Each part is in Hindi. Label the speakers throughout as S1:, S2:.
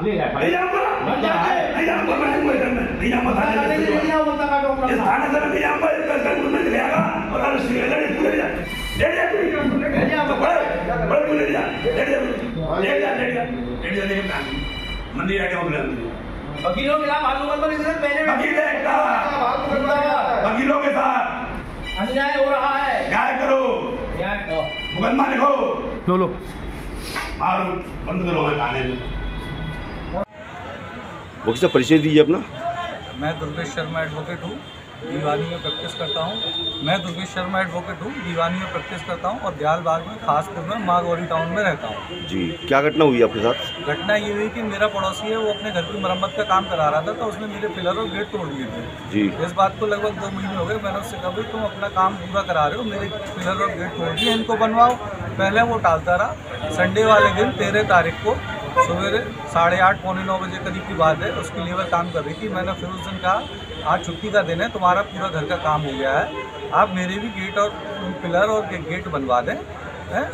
S1: नहीं जाऊंगा, नहीं जाऊंगा, मैं नहीं जाऊंगा थाने से, नहीं जाऊंगा, इसका ले आएगा और अरेस्ट ले जा मंदिर आके वकीलों के साथ वकीलों के साथ अन्याय हो रहा है, न्याय करो, मुकदमा लिखो, लो मारो बंद करो थाने में।
S2: वकील साहब परिचय दीजिए अपना।
S3: मैं दुर्गेश शर्मा एडवोकेट हूँ, दीवानी में प्रैक्टिस करता हूँ। मैं दुर्गेश शर्मा एडवोकेट हूँ, दीवानी में प्रैक्टिस करता हूँ और दयालबाग में खासपुर में मागौरी टाउन में रहता हूँ।
S2: जी, क्या घटना हुई आपके साथ?
S3: घटना ये हुई कि मेरा पड़ोसी है, वो अपने घर की मरम्मत का काम करा रहा था, तो उसने मेरे पिलर और गेट तोड़ दिए थे।
S2: जी,
S3: इस बात को लगभग 2 महीने हो गए। मैंने उससे कहा भाई तुम अपना काम पूरा करा रहे हो, मेरे पिलर और गेट तोड़ दिए, इनको बनवाओ। पहले वो टालता रहा। संडे वाले दिन 13 तारीख को सवेरे 8:30 पौने 9 बजे करीब की बात है, उसकी लेबर काम कर रही थी। मैंने फिर उस दिन कहा आज छुट्टी का दिन है, तुम्हारा पूरा घर का काम हो गया है, आप मेरे भी गेट और पिलर और गेट बनवा दें।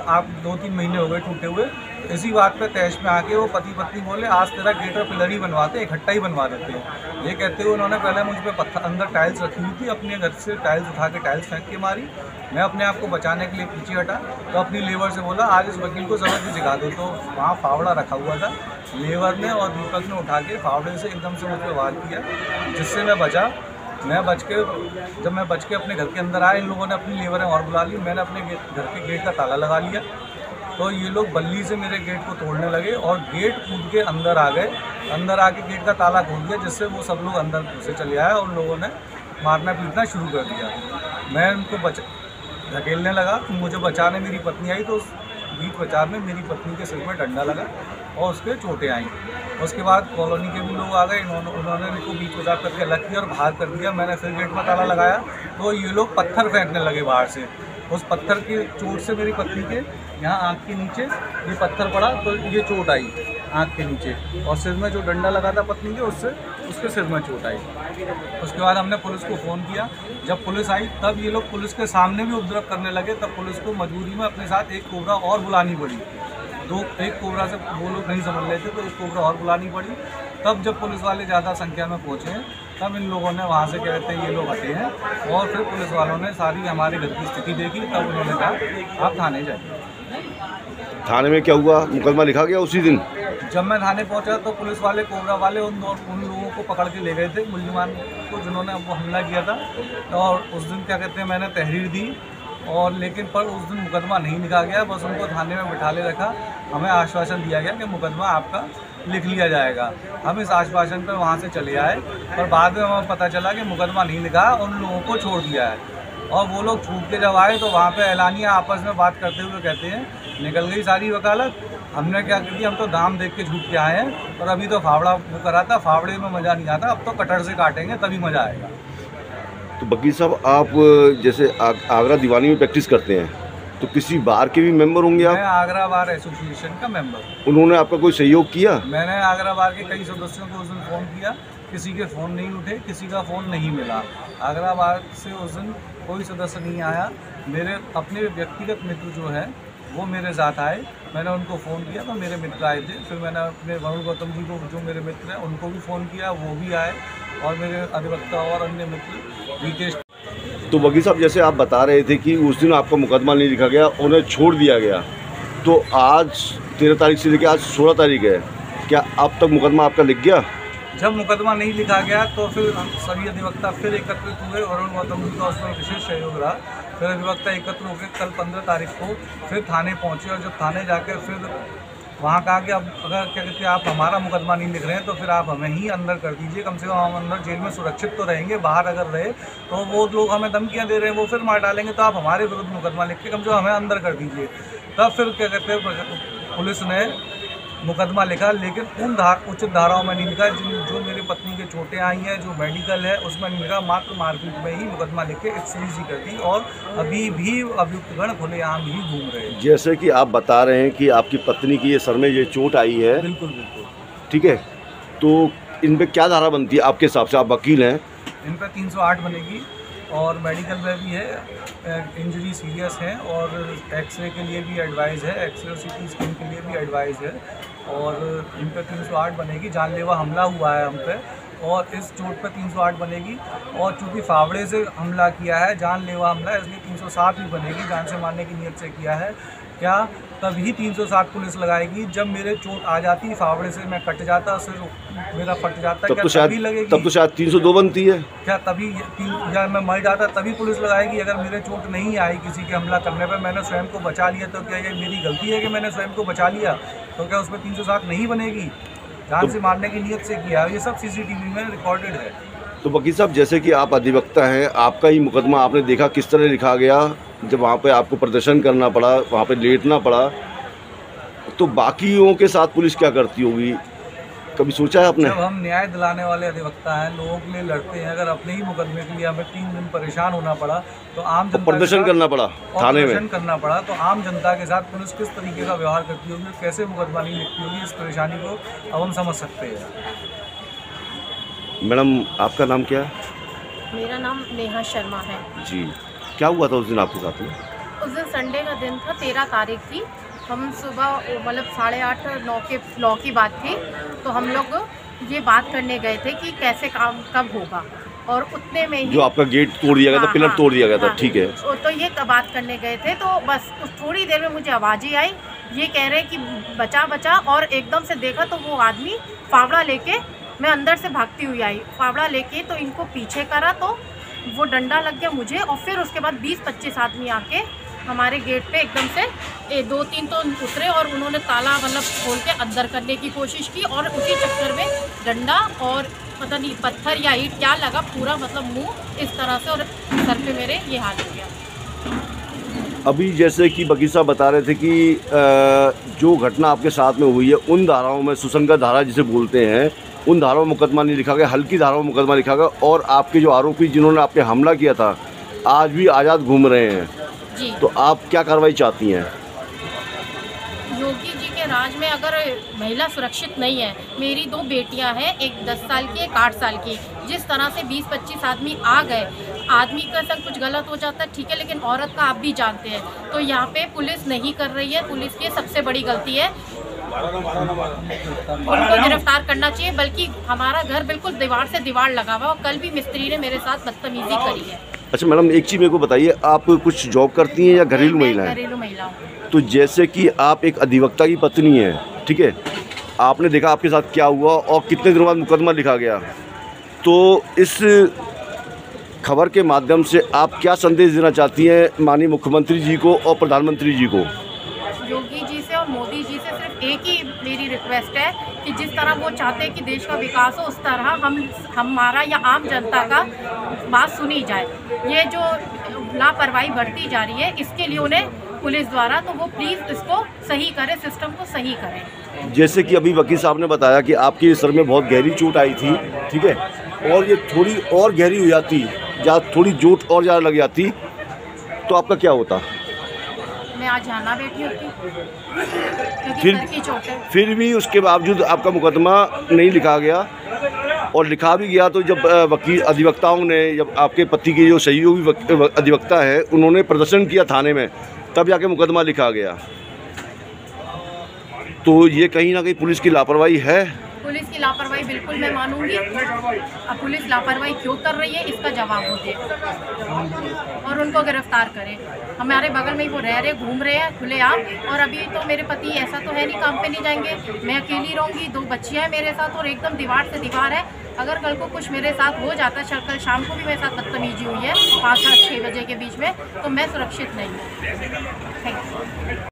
S3: आप 2-3 महीने हो गए टूटे हुए। इसी बात पे तैश में आके वो पति पत्नी बोले आज तेरा गेट और पिलर ही बनवाते, इकट्ठा ही बनवा देते हैं। ये कहते हुए उन्होंने पहले मुझ पर पत्थर अंदर टाइल्स रखी हुई थी, अपने घर से टाइल्स उठा के टाइल्स फेंक के मारी। मैं अपने आप को बचाने के लिए पीछे हटा तो अपनी लेबर से बोला आज इस वकील को सबक भी सिखा दो। तो वहाँ फावड़ा रखा हुआ था, लेबर ने और दीपक ने उठा के फावड़े से एकदम से मुझ पर वार किया, जिससे मैं बचा। जब मैं बच के अपने घर के अंदर आया, इन लोगों ने अपनी लेबरें और बुला ली। मैंने अपने घर के गेट का ताला लगा लिया, तो ये लोग बल्ली से मेरे गेट को तोड़ने लगे और गेट कूद के अंदर आ गए। अंदर आके गेट का ताला खोल दिया, जिससे वो सब लोग अंदर से चले आए और लोगों ने मारना पीटना शुरू कर दिया। मैं उनको धकेलने लगा, मुझे बचाने मेरी पत्नी आई, तो उस बीच बचाव में मेरी पत्नी के सिर में डंडा लगा और उसके चोटें आईं। उसके बाद कॉलोनी के भी लोग आ गए, उन्होंने इनको बीच बचाव करके अलग किया और बाहर कर दिया। मैंने फिर गेट में ताला लगाया तो ये लोग पत्थर फेंकने लगे बाहर से। उस पत्थर की चोट से मेरी पत्नी के यहाँ आँख के नीचे ये पत्थर पड़ा, तो ये चोट आई आँख के नीचे, और सिर में जो डंडा लगा था पत्नी के उससे उसके सिर में चोट आई। उसके बाद हमने पुलिस को फ़ोन किया। जब पुलिस आई तब ये लोग पुलिस के सामने भी उपद्रव करने लगे, तब पुलिस को मजबूरी में अपने साथ एक कोबरा और बुलानी पड़ी। एक कोबरा से वो लोग नहीं समझ रहे थे, तो एक कोबरा और बुलानी पड़ी। तब जब पुलिस वाले ज़्यादा संख्या में पहुँचे तब इन लोगों ने वहाँ से कहते हैं ये लोग हटे हैं, और फिर पुलिस वालों ने सारी हमारे घर की स्थिति देखी। तब उन्होंने कहा आप थाने जाइए।
S2: थाने में क्या हुआ? मुकदमा लिखा गया उसी दिन?
S3: जब मैं थाने पहुंचा तो पुलिस वाले कोबरा वाले उन लोगों को पकड़ के ले गए थे, मुल्जिमान को जिन्होंने वो हमला किया था। और उस दिन क्या कहते हैं मैंने तहरीर दी, और लेकिन पर उस दिन मुकदमा नहीं लिखा गया, बस उनको थाने में बिठा ले रखा। हमें आश्वासन दिया गया कि मुकदमा आपका लिख लिया जाएगा। हम इस आश्वासन पर वहाँ से चले आए, पर बाद में हमें पता चला कि मुकदमा नहीं लिखा, उन लोगों को छोड़ दिया है। और वो लोग छूट के जब आए तो वहाँ पे एलानिया आपस में बात करते हुए कहते हैं निकल गई सारी वकालत। हमने क्या की, हम तो दाम देख के छूट के आए हैं, और अभी तो फावड़ा वो करा था, फावड़े में मज़ा नहीं आता, अब तो कटर से काटेंगे तभी मज़ा आएगा।
S2: तो वकील साहब आप जैसे आगरा दीवानी में प्रैक्टिस करते हैं, तो किसी बार के भी मेंबर होंगे आप?
S3: मैं आगरा बार एसोसिएशन का मेंबर।
S2: उन्होंने आपका कोई सहयोग किया?
S3: मैंने आगरा बार के कई सदस्यों को उस दिन फ़ोन किया, किसी के फ़ोन नहीं उठे, किसी का फ़ोन नहीं मिला। आगरा बार से उस दिन कोई सदस्य नहीं आया। मेरे अपने व्यक्तिगत मित्र जो है वो मेरे साथ आए, मैंने उनको फ़ोन किया तो मेरे मित्र आए थे। फिर मैंने अपने वरुण गौतम जी को, जो मेरे मित्र हैं, उनको भी फ़ोन किया, वो भी आए, और मेरे अधिवक्ता और अन्य मित्र रितेश।
S2: तो वकील साहब जैसे आप बता रहे थे कि उस दिन आपका मुकदमा नहीं लिखा गया, उन्हें छोड़ दिया गया, तो आज 13 तारीख से लेकर आज 16 तारीख है, क्या अब तक मुकदमा आपका लिख गया?
S3: जब मुकदमा नहीं लिखा गया तो फिर हम सभी अधिवक्ता फिर एकत्रित हुए, वरुण गौतम जी का उसमें विशेष सहयोग रहा। फिर अधिवक्ता एकत्र होकर कल 15 तारीख को फिर थाने पहुँचे, और जब थाने जाकर फिर वहाँ कहा कि अब अगर क्या कहते हैं आप हमारा मुकदमा नहीं लिख रहे हैं तो फिर आप हमें ही अंदर कर दीजिए, कम से कम हम अंदर जेल में सुरक्षित तो रहेंगे। बाहर अगर रहे तो वो लोग हमें धमकियाँ दे रहे हैं, वो फिर मार डालेंगे, तो आप हमारे विरुद्ध मुकदमा लिख के कम से कम हमें अंदर कर दीजिए। तब फिर क्या कहते हैं पुलिस ने मुकदमा लिखा, लेकिन उन उचित धाराओं में नहीं लिखा जो मेरी पत्नी के चोटें आई हैं, जो मेडिकल है उसमें नहीं लिखा। मात्र मारपीट में ही मुकदमा लिख के एक्सक्लूसिव कर दी, और अभी भी अभियुक्तगण खुलेआम ही घूम रहे हैं।
S2: जैसे कि आप बता रहे हैं कि आपकी पत्नी की ये सर में ये चोट आई है।
S3: बिल्कुल बिल्कुल।
S2: ठीक है, तो इन पर क्या धारा बनती है आपके हिसाब से? आप वकील हैं।
S3: इन पर 308 बनेगी, और मेडिकल में भी है, इंजरी सीरियस है, और एक्सरे के लिए भी एडवाइस है, एक्सरे और सीटी स्कैन के लिए भी एडवाइस है। और इन पे 308 बनेगी, जानलेवा हमला हुआ है हम पे, और इस चोट पे 308 बनेगी। और चूँकि फावड़े से हमला किया है, जानलेवा हमला है, इसलिए 307 भी बनेगी, जान से मारने की नीयत से किया है। क्या तभी 307 पुलिस लगाएगी जब मेरे चोट आ जाती, फावड़े से मैं कट जाता, सिर मेरा फट जाता,
S2: तब
S3: क्या
S2: तो
S3: तभी लगेगी?
S2: तब तो शायद 302 बनती है।
S3: क्या तभी या मैं मर जाता तभी पुलिस लगाएगी? अगर मेरे चोट नहीं आई किसी के हमला करने पर, मैंने स्वयं को बचा लिया, तो क्या ये मेरी गलती है कि मैंने स्वयं को बचा लिया? तो क्या उसमें 307 नहीं बनेगी? जान से मारने की नीयत से किया, ये सब CCTV में रिकॉर्डेड है।
S2: तो वकील साहब, जैसे कि आप अधिवक्ता हैं, आपका ही मुकदमा आपने देखा किस तरह लिखा गया, जब वहाँ पे आपको प्रदर्शन करना पड़ा, वहाँ पे लेटना पड़ा, तो बाकियों के साथ पुलिस क्या करती होगी, कभी सोचा है आपने?
S3: जब हम न्याय दिलाने वाले अधिवक्ता हैं, लोगों के लिए लड़ते हैं, अगर अपने ही मुकदमे के लिए हमें 3 दिन परेशान होना पड़ा, तो आम जनता
S2: प्रदर्शन करना पड़ा थाने में,
S3: प्रदर्शन करना पड़ा, तो आम जनता के साथ पुलिस किस तरीके का व्यवहार करती होगी, कैसे मुकदमा नहीं लिखती होगी, इस परेशानी को अब हम समझ सकते हैं।
S2: मैडम, आपका नाम क्या है?
S4: मेरा नाम नेहा शर्मा है
S2: जी। क्या हुआ था उस दिन आपके साथ में?
S4: उस दिन संडे का दिन था, 13 तारीख थी। हम सुबह मतलब 8:30 9 की बात थी, तो हम लोग ये बात करने गए थे कि कैसे काम कब होगा, और उतने में ही
S2: जो आपका गेट तोड़ दिया गया था, पिलर तोड़ दिया गया था, ठीक है।
S4: तो ये बात करने गए थे, तो बस उस थोड़ी देर में मुझे आवाज़ ही आई, ये कह रहे कि बचा बचा, और एकदम से देखा तो वो आदमी फावड़ा लेके, मैं अंदर से भागती हुई आई, फावड़ा लेके तो इनको पीछे करा, तो वो डंडा लग गया मुझे, और फिर उसके बाद 20-25 आदमी आके हमारे गेट पे एकदम से 2-3 तो उतरे, और उन्होंने ताला मतलब खोल के अंदर करने की कोशिश की, और उसी चक्कर में डंडा और पता नहीं पत्थर या ईंट क्या लगा, पूरा मतलब मुंह इस तरह से, और सर पे मेरे ये हाल हो गया।
S2: अभी जैसे कि वकील साहब बता रहे थे कि जो घटना आपके साथ में हुई है, उन धाराओं में सुसंगत धारा जिसे बोलते हैं, उन धाराओं में मुकदमा नहीं लिखा गया, हल्की धाराओं में मुकदमा लिखा गया, और आपके जो आरोपी जिन्होंने आप पे हमला किया था आज भी आज़ाद घूम रहे हैं
S4: जी।
S2: तो आप क्या कार्रवाई चाहती हैं?
S4: योगी जी के राज में अगर महिला सुरक्षित नहीं है, मेरी 2 बेटियां हैं, एक 10 साल की, एक 8 साल की, जिस तरह से 20-25 आदमी आ गए, आदमी का संग कुछ गलत हो जाता है ठीक है, लेकिन औरत का आप भी जानते हैं, तो यहाँ पे पुलिस नहीं कर रही है, पुलिस की सबसे बड़ी गलती है, उनको गिरफ्तार करना चाहिए। बल्कि हमारा घर बिल्कुल दीवार से दीवार लगा हुआ, और कल भी मिस्त्री ने मेरे साथ बदतमीजी करी है।
S2: अच्छा मैडम, एक चीज़ मेरे को बताइए, आप कुछ जॉब करती हैं या घरेलू महिला हैं?
S4: घरेलू महिला हूँ।
S2: तो जैसे कि आप एक अधिवक्ता की पत्नी हैं, ठीक है, आपने देखा आपके साथ क्या हुआ और कितने दिनों बाद मुकदमा लिखा गया, तो इस खबर के माध्यम से आप क्या संदेश देना चाहती हैं माननीय मुख्यमंत्री जी को और प्रधानमंत्री जी को?
S4: योगी जी से और मोदी जी से सिर्फ एक ही मेरी रिक्वेस्ट है कि जिस तरह वो चाहते हैं कि देश का विकास हो, उस तरह हमारा या आम जनता का बात सुनी जाए। ये जो लापरवाही बढ़ती जा रही है, इसके लिए उन्हें पुलिस द्वारा, तो वो प्लीज़ इसको सही करें, सिस्टम को सही करें।
S2: जैसे कि अभी वकील साहब ने बताया कि आपके सर में बहुत गहरी चोट आई थी, ठीक है, और ये थोड़ी और गहरी हो जाती या थोड़ी चोट और ज़्यादा लग जाती तो आपका क्या होता?
S4: मैं आज जाना बैठी होती, क्योंकि सर की चोट है। फिर
S2: भी उसके बावजूद आपका मुकदमा नहीं लिखा गया, और लिखा भी गया तो जब वकील अधिवक्ताओं ने, जब आपके पति के जो सहयोगी अधिवक्ता है उन्होंने प्रदर्शन किया थाने में, तब जाके मुकदमा लिखा गया, तो ये कहीं ना कहीं पुलिस की लापरवाही है।
S4: पुलिस की लापरवाही बिल्कुल मैं मानूंगी। अब पुलिस लापरवाही क्यों कर रही है, इसका जवाब वो दे और उनको गिरफ्तार करें। हमारे बगल में ही वो रह रहे, घूम रहे हैं खुलेआम, और अभी तो मेरे पति ऐसा तो है नहीं काम पे नहीं जाएंगे, मैं अकेली रहूँगी, 2 बच्चियाँ हैं मेरे साथ, और एकदम दीवार से दीवार है। अगर कल को कुछ मेरे साथ हो जाता, कल शाम को भी मेरे साथ बदतमीजी हुई है 5 से 6 बजे के बीच में, तो मैं सुरक्षित नहीं हूँ। Thank you.